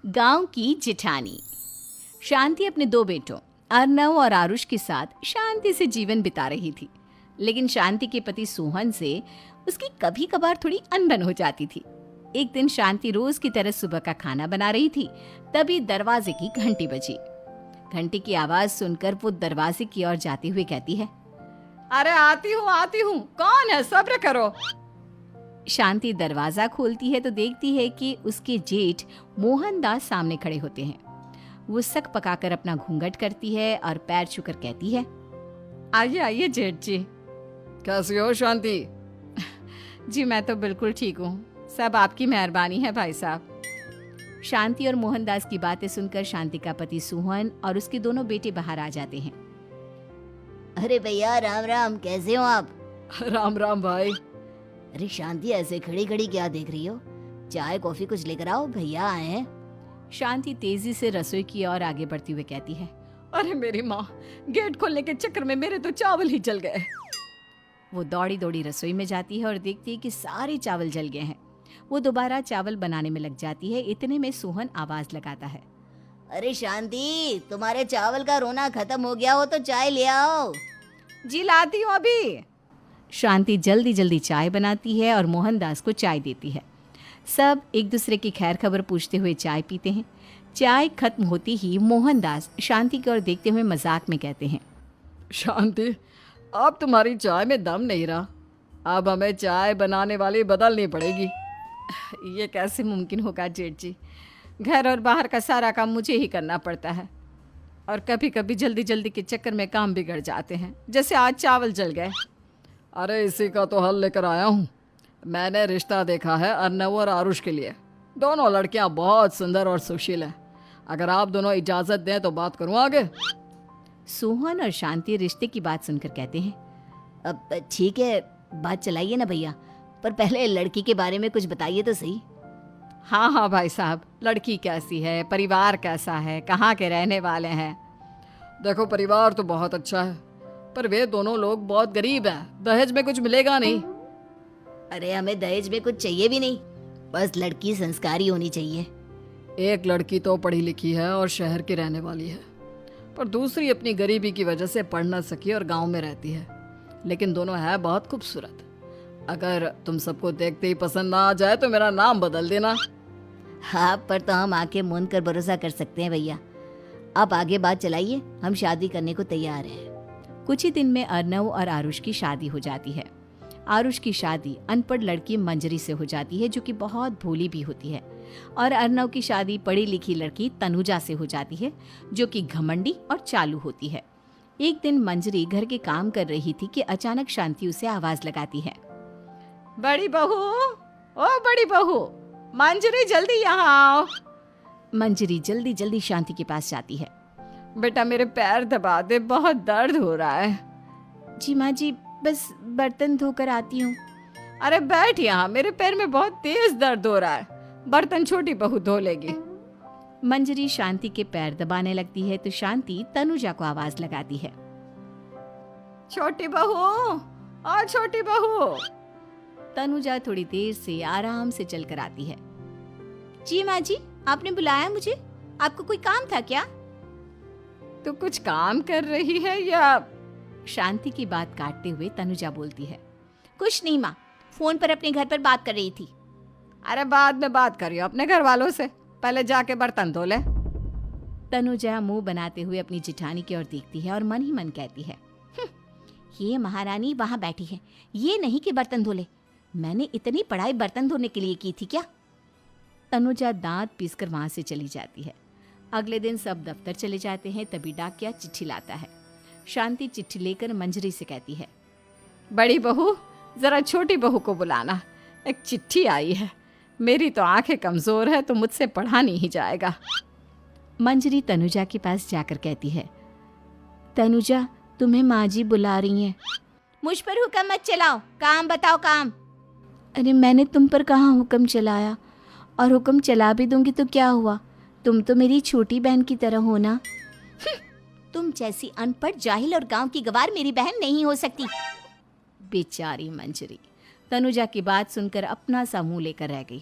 गांव की जिठानी। शांति अपने दो बेटों अर्नव और आरुष के साथ शांति से जीवन बिता रही थी। लेकिन शांति के पति सोहन से उसकी कभी कभार थोड़ी अनबन हो जाती थी। एक दिन शांति रोज की तरह सुबह का खाना बना रही थी, तभी दरवाजे की घंटी बजी। घंटी की आवाज सुनकर वो दरवाजे की ओर जाते हुए कहती है, अरे आती हूँ, कौन है? सब्र करो। शांति दरवाजा खोलती है तो देखती है कि उसके जेठ मोहनदास सामने खड़े होते हैं। वो सक पकाकर अपना घूंघट करती है और पैर छूकर कहती है, आइए आइए जेठ जी। कैसी हो शांति? जी मैं तो बिल्कुल ठीक हूँ, सब आपकी मेहरबानी है भाई साहब। शांति और मोहनदास की बातें सुनकर शांति का पति सोहन और उसके दोनों बेटे बाहर आ जाते हैं। अरे भैया राम राम, कैसे हो आप? राम राम भाई। अरे शांति, ऐसे खड़ी खड़ी क्या देख रही हो? चाय कॉफी कुछ लेकर आओ, भैया आए हैं। शांति तेजी से रसोई की ओर आगे बढ़ती हुए कहती है, अरे मेरी माँ, गेट खोलने के चक्कर में मेरे तो चावल ही जल गए। वो दौड़ी दौड़ी रसोई में जाती है और देखती है कि सारे चावल जल गए हैं। वो दोबारा चावल बनाने में लग जाती है। इतने में सोहन आवाज लगाता है, अरे शांति, तुम्हारे चावल का रोना खत्म हो गया हो तो चाय ले आओ। जी लाती हूँ अभी। शांति जल्दी जल्दी चाय बनाती है और मोहनदास को चाय देती है। सब एक दूसरे की खैर खबर पूछते हुए चाय पीते हैं। चाय खत्म होती ही मोहनदास शांति की ओर देखते हुए मजाक में कहते हैं, शांति, अब तुम्हारी चाय में दम नहीं रहा, अब हमें चाय बनाने वाली बदलनी पड़ेगी। ये कैसे मुमकिन होगा जेठ जी? घर और बाहर का सारा काम मुझे ही करना पड़ता है और कभी कभी जल्दी जल्दी के चक्कर में काम बिगड़ जाते हैं, जैसे आज चावल जल गए। अरे इसी का तो हल लेकर आया हूँ। मैंने रिश्ता देखा है अर्नव और आरुष के लिए। दोनों लड़कियाँ बहुत सुंदर और सुशील हैं। अगर आप दोनों इजाज़त दें तो बात करूँ आगे। सोहन और शांति रिश्ते की बात सुनकर कहते हैं, अब ठीक है, बात चलाइए ना भैया, पर पहले लड़की के बारे में कुछ बताइए तो सही। हाँ हाँ भाई साहब, लड़की कैसी है, परिवार कैसा है, कहाँ के रहने वाले हैं? देखो, परिवार तो बहुत अच्छा है, पर वे दोनों लोग बहुत गरीब हैं। दहेज में कुछ मिलेगा नहीं। अरे हमें दहेज में कुछ चाहिए भी नहीं, बस लड़की संस्कारी होनी चाहिए। एक लड़की तो पढ़ी लिखी है और शहर की रहने वाली है, पर दूसरी अपनी गरीबी की वजह से पढ़ न सकी और गांव में रहती है। लेकिन दोनों है बहुत खूबसूरत। अगर तुम सबको देखते ही पसंद ना आ जाए तो मेरा नाम बदल देना। हाँ, पर तो हम आके मूंद कर भरोसा कर सकते हैं भैया। आप आगे बात चलाइए, हम शादी करने को तैयार हैं। कुछ ही दिन में अर्नव और आरुष की शादी हो जाती है। आरुष की शादी अनपढ़ लड़की मंजरी से हो जाती है, जो कि बहुत भोली भी होती है। और अर्नव की शादी पढ़ी लिखी लड़की तनुजा से हो जाती है, जो कि घमंडी और चालू होती है। एक दिन मंजरी घर के काम कर रही थी कि अचानक शांति उसे आवाज लगाती है, बड़ी बहू, ओ बड़ी बहू, मंजरी जल्दी यहाँ आओ। मंजरी जल्दी जल्दी शांति के पास जाती है। बेटा मेरे पैर दबा दे, बहुत दर्द हो रहा है। जी माँ जी, बस बर्तन धोकर आती हूँ। अरे बैठ यहाँ, मेरे पैर में बहुत तेज दर्द हो रहा है। बर्तन छोटी बहू धो लेगी। मंजरी शांति के पैर दबाने लगती है तो शांति तनुजा को आवाज लगाती है, छोटी बहू, ओ छोटी बहू। तनुजा थोड़ी देर से आराम से चलकर आती है। जी माँ जी, आपने बुलाया मुझे? आपको कोई काम था क्या? तू कुछ काम कर रही है या? शांति की बात काटते हुए तनुजा बोलती है, कुछ नहीं माँ, फोन पर अपने घर पर बात कर रही थी। अरे बाद में बात करियो अपने घर वालों से, पहले जाके बर्तन धो ले। तनुजा मुंह बनाते हुए अपनी जिठानी की ओर देखती है और मन ही मन कहती है, ये महारानी वहाँ बैठी है, ये नहीं कि बर्तन धो ले। मैंने इतनी पढ़ाई बर्तन धोने के लिए की थी क्या? तनुजा दांत पीसकर वहां से चली जाती है। अगले दिन सब दफ्तर चले जाते हैं, तभी डाकिया चिट्ठी लाता है। शांति चिट्ठी लेकर मंजरी से कहती है, बड़ी बहू, जरा छोटी बहू को बुलाना, एक चिट्ठी आई है। मेरी तो आंखें कमजोर है तो मुझसे पढ़ा नहीं जाएगा। मंजरी तनुजा के पास जाकर कहती है, तनुजा, तुम्हें माँ जी बुला रही हैं। मुझ पर हुक्म मत चलाओ, काम बताओ काम। अरे मैंने तुम पर कहाँ हुक्म चलाया, और हुक्म चला भी दूंगी तो क्या हुआ? तुम तो मेरी छोटी बहन की तरह हो ना। तुम जैसी अनपढ़, जाहिल और गांव की गवार मेरी बहन नहीं हो सकती। बेचारी मंजरी तनुजा की बात सुनकर अपना सा मुंह लेकर रह गई।